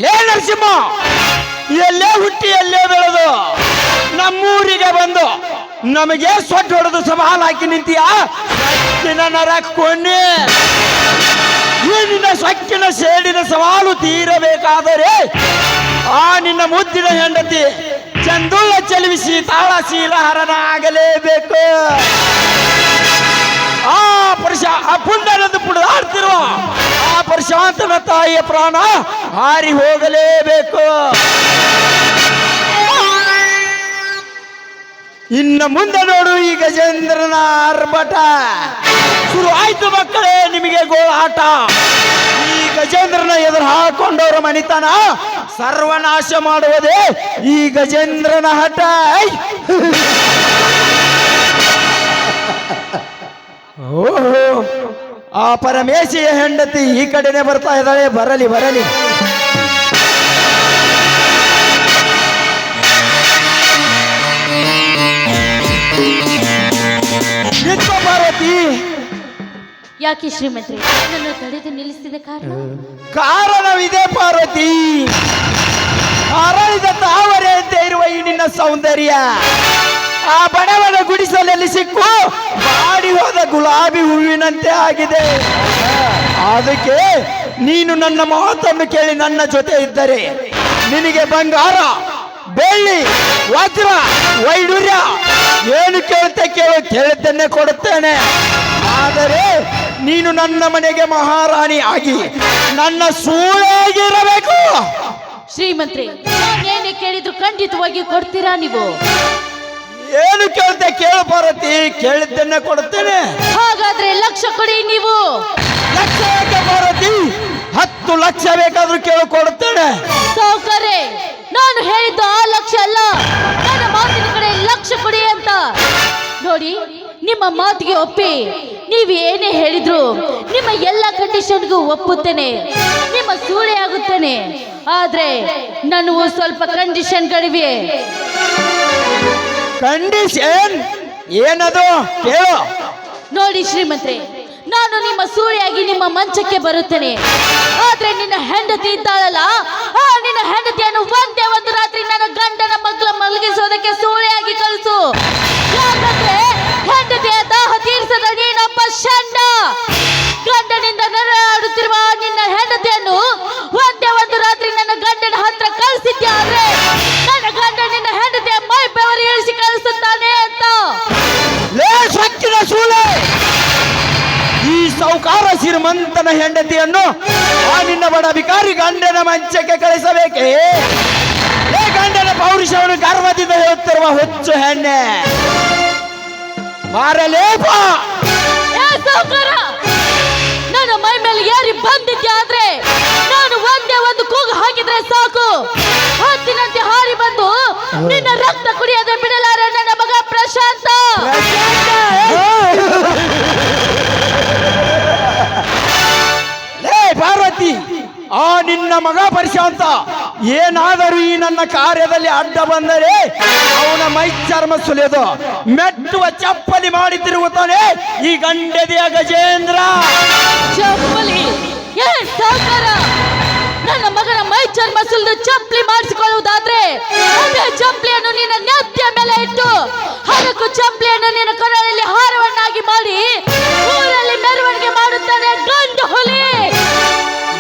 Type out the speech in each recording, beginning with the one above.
ಲೇ ನರಸಿಂಹ, ಎಲ್ಲೇ ಹುಟ್ಟಿ ಎಲ್ಲೇ ಬೆಳೆದು ನಮ್ಮೂರಿಗೆ ಬಂದು ನಮಗೆ ಸೊಟ್ಟು ಹೊಡೆದು ಸವಾಲ್ ಹಾಕಿ ನಿಂತೀಯ. ಸೊಕ್ಕಿನ ನರ ಕೊನೆ, ಈ ನಿನ್ನ ಸೊಕ್ಕಿನ ಸೇಡಿನ ಸವಾಲು ತೀರಬೇಕಾದರೆ ಆ ನಿನ್ನ ಮುದ್ದಿನ ಹೆಂಡತಿ ಚಂದುಳ್ಳ ಚೆಲುವಿಸಿ ತಾಳಶೀಲಹರನ ಆಗಲೇಬೇಕು. ಆ ಪುಂಡನದ್ದು ಪುಡಾಡ್ತಿರುವ ಆ ಪ್ರಶಾಂತನ ತಾಯಿಯ ಪ್ರಾಣ ಹಾರಿ ಹೋಗಲೇಬೇಕು. ಇನ್ನು ಮುಂದೆ ನೋಡು ಈ ಗಜೇಂದ್ರನ ಆರ್ಭಟ ಶುರು ಆಯ್ತು ಮಕ್ಕಳೇ, ನಿಮಗೆ ಗೋಳಾಟ. ಈ ಗಜೇಂದ್ರನ ಎದುರು ಹಾಕೊಂಡವರ ಮನಿತನ ಸರ್ವನಾಶ ಮಾಡುವುದೇ ಈ ಗಜೇಂದ್ರನ ಹಠ. ಓಹೋ, ಆ ಪರಮೇಶಿಯ ಹೆಂಡತಿ ಈ ಕಡೆನೆ ಬರ್ತಾ ಇದ್ದಾಳೆ. ಬರಲಿ ಬರಲಿ. ಪಾರ್ವತಿ, ಯಾಕೆ ಶ್ರೀಮಂತ್ರಿ ನನ್ನ ತಡೆದು ನಿಲ್ಲಿಸಿದ ಕಾರಣವಿದೆ ಪಾರ್ವತಿ. ಅರಳಿದ ತಾವರೆ ಅಂತ ಇರುವ ಈ ನಿನ್ನ ಸೌಂದರ್ಯ ಆ ಬಡವನ ಗುಡಿಸಲಲ್ಲಿ ಸಿಕ್ಕು ಬಾಡಿ ಹೋದ ಗುಲಾಬಿ ಹೂವಿನಂತೆ ಆಗಿದೆ. ಅದಕ್ಕೆ ನೀನು ನನ್ನ ಮಾತನ್ನು ಕೇಳಿ ನನ್ನ ಜೊತೆ ಇದ್ದರೆ ನಿನಗೆ ಬಂಗಾರ, ಬೆಳ್ಳಿ, ವಜ್ರ, ವೈಡೂರ್ಯ ಏನು ಕೇಳುತ್ತೆ ಕೇಳು, ಕೇಳುತ್ತೇನೆ ಕೊಡುತ್ತೇನೆ. ಆದರೆ ನೀನು ನನ್ನ ಮನೆಗೆ ಮಹಾರಾಣಿ ಆಗಿ ನನ್ನ ಸೂಳೆಯಾಗಿರಬೇಕು. ಶ್ರೀಮಂತ್ರಿ, ನಾನೇನೇ ಕೇಳಿದ್ರು ಖಂಡಿತವಾಗಿ ಕೊಡ್ತೀರಾ ನೀವು? ಏನು ಕೇಳುತ್ತೆ ಕೇಳು ಪಾರ್ವತಿ, ಕೇಳಿದ್ದನ್ನೇ ಕೊಡುತ್ತೇನೆ. ಹಾಗಾದ್ರೆ ಲಕ್ಷ ಕೊಡಿ ನೀವು. ಲಕ್ಷ ಯಾಕೆ ಪಾರ್ವತಿ? 10 ಲಕ್ಷ ಬೇಕಾದ್ರೂ ಕೇಳು, ಕೊಡುತ್ತೇನೆ. ಸಾವುಕಾರೆ, ನಾನು ಹೇಳಿದ್ದು ಆ ಲಕ್ಷ ಅಲ್ಲ, ನನ್ನ ಮಾತಿನ ಕಡೆ ಲಕ್ಷ ಕೊಡಿ ಅಂತ. ನೋಡಿ, ನಿಮ್ಮ ಮಾತಿಗೆ ಒಪ್ಪಿ ನೀವು ಏನೇ ಹೇಳಿದ್ರು ನಿಮ್ಮ ಎಲ್ಲ ಕಂಡೀಷನ್ಗೂ ಒಪ್ಪುತ್ತೇನೆ, ನಿಮ್ಮ ಸೂಳೆ ಆಗುತ್ತೇನೆ. ಆದ್ರೆ ನನಗೂ ಸ್ವಲ್ಪ ಕಂಡೀಷನ್ಗಳಿವೆ. ಕಂಡೀಷನ್ ಏನದು ಕೇಳು. ನೋಡಿ ಶ್ರೀಮಂತ್ರಿ, ನಾನು ನಿಮ್ಮ ಸೂಳೆಯಾಗಿ ನಿಮ್ಮ ಮಂಚಕ್ಕೆ ಬರುತ್ತೇನೆ. ಆದ್ರೆ ನಿನ್ನ ಹೆಂಡತಿ ಇದ್ದಾಳಲ್ಲ, ಆ ನಿನ್ನ ಹೆಂಡತಿಯನ್ನು ಒಂದೇ ಒಂದು ರಾತ್ರಿ ನನ್ನ ಗಂಡನ ಮಕ್ಕಳ ಮಲಗಿಸೋದಕ್ಕೆ ಸೂಳೆಯಾಗಿ ಕಳಿಸು. ಯಾಕಂದ್ರೆ ಹೆಂಡತಿಯ ದಾಹ ತೀರಿಸದ ನೀನೊಬ್ಬ ಷಂಡ. ಗಂಡನಿಂದ ನರಳಾಡುತ್ತಿರುವ ನಿನ್ನ ಹೆಂಡತಿಯನ್ನು ಒಂದೇ ಒಂದು ರಾತ್ರಿ ನನ್ನ ಗಂಡನ ಹತ್ರ ಕಳಿಸಿದ್ಯಾದ್ರೆ ನನ್ನ ಗಂಡ ನಿನ್ನ ಹೆಂಡತಿಯ ಮೈ ಬೆವರು ಇಳಿಸಿ ಕಳಿಸುತ್ತಾನೆ ಅಂತ. ಸೊಕ್ಕಿನ ಸೂಳೆ, ಈ ಸಾಹುಕಾರ ಶ್ರೀಮಂತನ ಹೆಂಡತಿಯನ್ನು ಆ ನಿನ್ನ ಬಡ ಬಿಕಾರಿ ಗಂಡನ ಮಂಚಕ್ಕೆ ಕಳಿಸಬೇಕೇ? ಗಂಡನ ಪೌರುಷವನ್ನು ಗರ್ವದಿಂದ ಹೇಳುತ್ತಿರುವ ಹುಚ್ಚು ಹೆಣ್ಣೆ, ಮಾರಲೇಪ. ನನ್ನ ಮೈ ಮೇಲೆ ಏರಿ ಬಂದಿದ್ಯಾದ್ರೆ ನಾನು ಒಂದೇ ಒಂದು ಕೂಗು ಹಾಕಿದ್ರೆ ಸಾಕು, ಹತ್ತಿನಂತೆ ಹಾರಿ ಬಂದು ನಿನ್ನ ರಕ್ತ ಕುಡಿಯದೆ ಬಿಡಲಾರೆ ನನ್ನ ಮಗ ಪ್ರಶಾಂತ. ಪಾರ್ವತಿ, ಆ ನಿನ್ನ ಮಗ ಪ್ರಶಾಂತ ಏನಾದರೂ ಈ ನನ್ನ ಕಾರ್ಯದಲ್ಲಿ ಅಡ್ಡ ಬಂದರೆ ಅವನ ಮೈ ಚರ್ಮ ಸುಲಿದು ಮೆಟ್ಟುವ ಚಪ್ಪಲಿ ಮಾಡಿ ತಿರುಗುತ್ತಾನೆ ಈ ಗಂಡೆದೆಯ ಗಜೇಂದ್ರ. ಚಪ್ಪಲಿ? ಸಾಕಾರ, ನನ್ನ ಮಗನ ಮೈ ಚರ್ಮ ಸುಲಿದು ಚಪ್ಪಲಿ ಮಾಡಿಸಿಕೊಳ್ಳುವುದಾದ್ರೆ ಅದೇ ಚಪ್ಪಲಿಯನ್ನು ನಿನ್ನ ನೆತ್ತಿಯ ಮೇಲೆ ಇಟ್ಟು ಹರಕು ಚಪ್ಪಲಿಯನ್ನು ನಿನ್ನ ಕೊರಳಲ್ಲಿ ಹಾರವನ್ನಾಗಿ ಮಾಡಿ ಊರಲ್ಲಿ ಮೆರವಣಿಗೆ ಮಾಡುತ್ತಾನೆ ಗಂಡು ಹುಲಿ.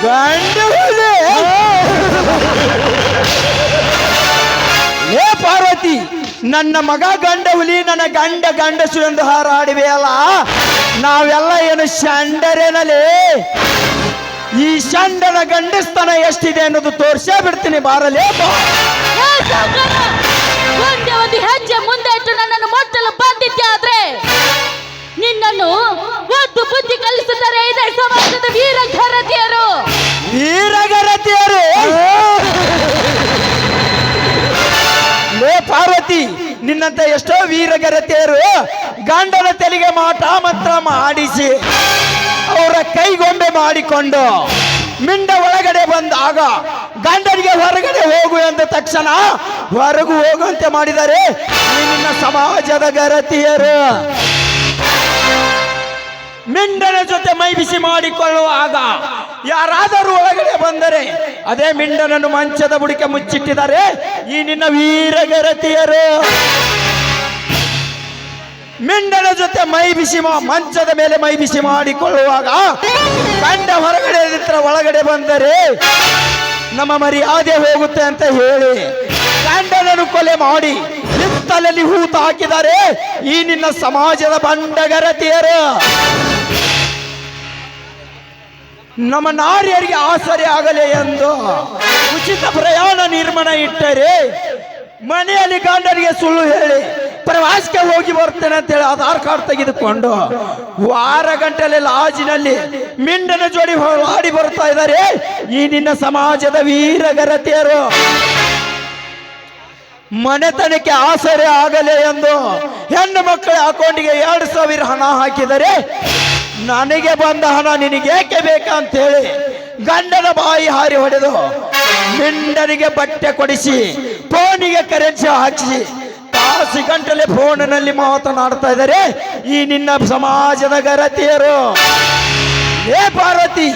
ಗಂಡು ಹುಲಿ? ಏ ಪಾರ್ವತಿ, ನನ್ನ ಮಗ ಗಂಡ ಹುಲಿ, ನನ್ನ ಗಂಡಸು ಎಂದು ಹಾರಾಡಿವೆಯಲ್ಲ, ನಾವೆಲ್ಲ ಏನು ಷಂಡರೇನಲೇ? ಈ ಷಂಡನ ಗಂಡಸ್ತನ ಎಷ್ಟಿದೆ ಅನ್ನೋದು ತೋರ್ಸೇ ಬಿಡ್ತೀನಿ, ಬಾರಲೇ. ಒಂದೇ ಒಂದು ಹೆಜ್ಜೆ ಮುಂದೆ ಇಟ್ಟು ನನ್ನನ್ನು ಮೊಟ್ಟಲು ಬಂದಿದ್ದೆ ನಿನ್ನನ್ನು ಒಂದು ಬುದ್ಧಿ ಕಲಿಸುತ್ತಾರೆ ಇದೇ ಸಮಾಜದ ವೀರಘರತಿಯರು. ಲೇ ಪಾರ್ವತಿ, ನಿನ್ನಂತ ಎಷ್ಟೋ ವೀರಗರತಿಯರು ಗಂಡನ ತೆಲಿಗೆ ಮಾಟ ಮಂತ್ರ ಮಾಡಿಸಿ ಅವರ ಕೈಗೊಂಬೆ ಮಾಡಿಕೊಂಡು ಮಿಂಡ ಒಳಗಡೆ ಬಂದಾಗ ಗಂಡನಿಗೆ ಹೊರಗಡೆ ಹೋಗು ಎಂದ ತಕ್ಷಣ ಹೊರಗು ಹೋಗುವಂತೆ ಮಾಡಿದರೆ ನಿನ್ನ ಸಮಾಜದ ಗರತಿಯರು. ಮಿಂಡನ ಜೊತೆ ಮೈ ಬಿಸಿ ಮಾಡಿಕೊಳ್ಳುವಾಗ ಯಾರಾದರೂ ಒಳಗಡೆ ಬಂದರೆ ಅದೇ ಮಿಂಡನನ್ನು ಮಂಚದ ಬುಡಿಕೆ ಮುಚ್ಚಿಟ್ಟಿದ್ದಾರೆ ಈ ನಿನ್ನ ವೀರಗರತಿಯರು. ಮಿಂಡನ ಜೊತೆ ಮೈ ಬಿಸಿ ಮಂಚದ ಮೇಲೆ ಮೈ ಬಿಸಿ ಮಾಡಿಕೊಳ್ಳುವಾಗ ಗಂಡ ಹೊರಗಡೆ ನಿಂತರ ಒಳಗಡೆ ಬಂದರೆ ನಮ್ಮ ಮರ್ಯಾದೆ ಹೋಗುತ್ತೆ ಅಂತ ಹೇಳಿ ಗಂಡನನ್ನು ಕೊಲೆ ಮಾಡಿ ಹಿತ್ತಲಲ್ಲಿ ಹೂತು ಹಾಕಿದ್ದಾರೆ ಈ ನಿನ್ನ ಸಮಾಜದ ಬಂಡಗರತಿಯರು. ನಮ್ಮ ನಾರಿಯರಿಗೆ ಆಸರೆ ಆಗಲಿ ಎಂದು ಉಚಿತ ಪ್ರಯಾಣ ನಿರ್ಮಾಣ ಇಟ್ಟರೆ ಮನೆಯಲ್ಲಿ ಗಂಡನಿಗೆ ಸುಳ್ಳು ಹೇಳಿ ಪ್ರವಾಸಕ್ಕೆ ಹೋಗಿ ಬರ್ತೇನೆ ಅಂತೇಳಿ ಆಧಾರ್ ಕಾರ್ಡ್ ತೆಗೆದುಕೊಂಡು ವಾರ ಗಂಟಲೆ ಲಾಜಿನಲ್ಲಿ ಮಿಂಡನ ಜೋಡಿ ಆಡಿ ಬರ್ತಾ ಇದ್ದಾರೆ ಈ ನಿನ್ನ ಸಮಾಜದ ವೀರಗರತಿಯರು. ಮನೆತನಕ್ಕೆ ಆಸರೆ ಆಗಲೇ ಎಂದು ಹೆಣ್ಣು ಮಕ್ಕಳ ಅಕೌಂಟಿಗೆ 2,000 ಹಣ ಹಾಕಿದರೆ ನನಗೆ ಬಂದ ಹಣ ನಿನಗೇಕೆ ಬೇಕಂತೇಳಿ ಗಂಡನ ಬಾಯಿ ಹಾರಿ ಹೊಡೆದು ಮಿಂಡನಿಗೆ ಬಟ್ಟೆ ಕೊಡಿಸಿ ಫೋನಿಗೆ ಕರೆನ್ಸಿ ಹಾಕಿಸಿ ತಾಸಿ ಗಂಟಲೆ ಫೋನಿನಲ್ಲಿ ಮಾತನಾಡ್ತಾ ಇದ್ದಾರೆ ಈ ನಿನ್ನ ಸಮಾಜದ ಗರತಿಯರು. ಏ ಪಾರ್ವತಿ,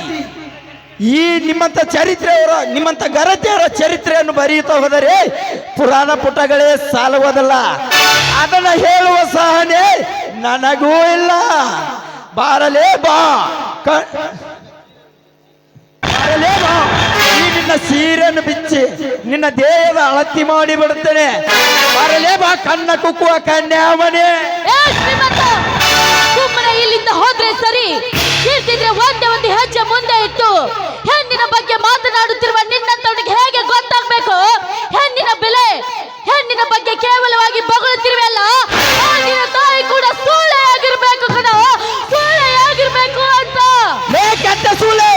ಈ ನಿಮ್ಮಂತ ಗರತಿಯರ ಚರಿತ್ರೆಯನ್ನು ಬರೆಯುತ್ತಾ ಹೋದರೆ ಪುರಾಣ ಪುಟಗಳೇ ಸಾಲುವುದಲ್ಲ. ಅದನ್ನ ಹೇಳುವ ಸಹನೆ ನನಗೂ ಇಲ್ಲ. ಬಾರಲೇ ಬಾ, ಬಾರಲೇ ಬಾ, ಈ ನಿನ್ನ ಸೀರೆಯನ್ನು ಬಿಚ್ಚಿ ನಿನ್ನ ದೇಹದ ಅಳತಿ ಮಾಡಿ ಬಿಡುತ್ತೇನೆ. ಬಾರಲೇ ಬಾ ಕಣ್ಣ ಕುಕ್ಕುವ ಕನ್ಯಾಮನೆ. ಸುಮ್ಮನೆ ಇಲ್ಲಿಂದ ಹೋದ್ರೆ ಸರಿ, ಇರ್ತಿದ್ರೆ ಒಂದೇ ಒಂದು ಹೆಜ್ಜೆ ಮುಂದೆ ಇಟ್ಟು ಹೆಣ್ಣಿನ ಬಗ್ಗೆ ಮಾತನಾಡುತ್ತಿರುವ ನಿನ್ನಂತವನಿಗೆ ಹೇಗೆ ಗೊತ್ತಾಗ್ಬೇಕು ಹೆಣ್ಣಿನ ಬೆಲೆ? ಹೆಣ್ಣಿನ ಬಗ್ಗೆ ಕೇವಲವಾಗಿ ಬೊಗಳುತ್ತಿರುವೆಲ್ಲ, ನಿನ್ನ ತಾಯಿ ಕೂಡ ಸೂಳೆ ಆಗಿರ್ಬೇಕು ಕಣ, ಸೂಳೆ ಆಗಿರ್ಬೇಕು ಅಂತ. ಕೆಟ್ಟ ಸೂಳೆ,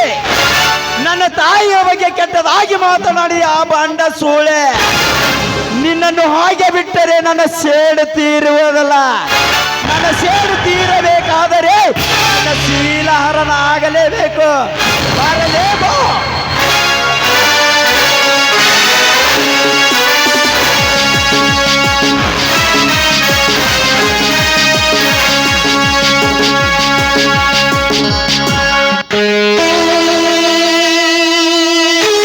ನನ್ನ ತಾಯಿಯ ಬಗ್ಗೆ ಕೆಟ್ಟದಾಗಿ ಮಾತನಾಡಿ ಆ ಬಂಡ ಸೂಳೆ. ನಿನ್ನನ್ನು ಹಾಗೆ ಬಿಟ್ಟರೆ ನನ್ನ ಸೇಡು ತೀರುವುದಲ್ಲ. ನನ್ನ ಸೇಡು ತೀರಬೇಕಾದರೆ ನನ್ನ ಶೀಲಹರಣ ಆಗಲೇಬೇಕು. ಬಾರಲೇ